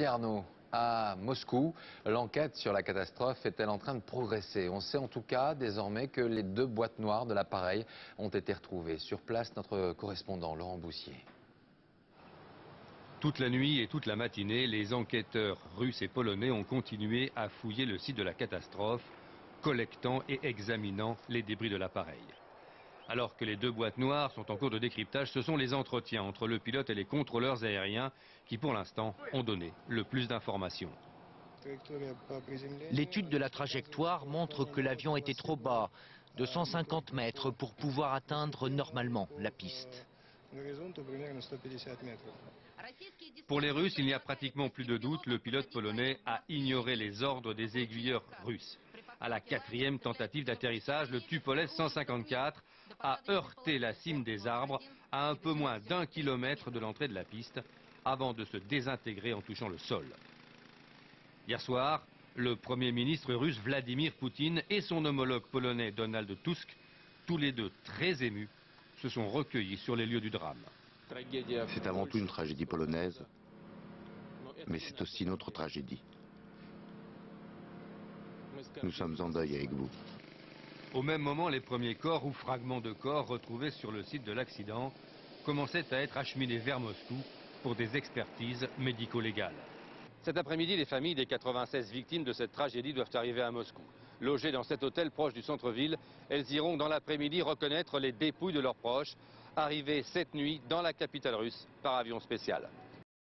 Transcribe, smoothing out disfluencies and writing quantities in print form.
Arnaud, à Moscou, l'enquête sur la catastrophe est-elle en train de progresser? On sait en tout cas désormais que les deux boîtes noires de l'appareil ont été retrouvées. Sur place, notre correspondant Laurent Boussier. Toute la nuit et toute la matinée, les enquêteurs russes et polonais ont continué à fouiller le site de la catastrophe, collectant et examinant les débris de l'appareil. Alors que les deux boîtes noires sont en cours de décryptage, ce sont les entretiens entre le pilote et les contrôleurs aériens qui, pour l'instant, ont donné le plus d'informations. L'étude de la trajectoire montre que l'avion était trop bas, de 150 mètres, pour pouvoir atteindre normalement la piste. Pour les Russes, il n'y a pratiquement plus de doute, le pilote polonais a ignoré les ordres des aiguilleurs russes. À la quatrième tentative d'atterrissage, le Tupolev 154 a heurté la cime des arbres à un peu moins d'1 kilomètre de l'entrée de la piste, avant de se désintégrer en touchant le sol. Hier soir, le Premier ministre russe Vladimir Poutine et son homologue polonais Donald Tusk, tous les deux très émus, se sont recueillis sur les lieux du drame. C'est avant tout une tragédie polonaise, mais c'est aussi notre tragédie. Nous sommes en deuil avec vous. Au même moment, les premiers corps ou fragments de corps retrouvés sur le site de l'accident commençaient à être acheminés vers Moscou pour des expertises médico-légales. Cet après-midi, les familles des 96 victimes de cette tragédie doivent arriver à Moscou. Logées dans cet hôtel proche du centre-ville, elles iront dans l'après-midi reconnaître les dépouilles de leurs proches, arrivés cette nuit dans la capitale russe par avion spécial.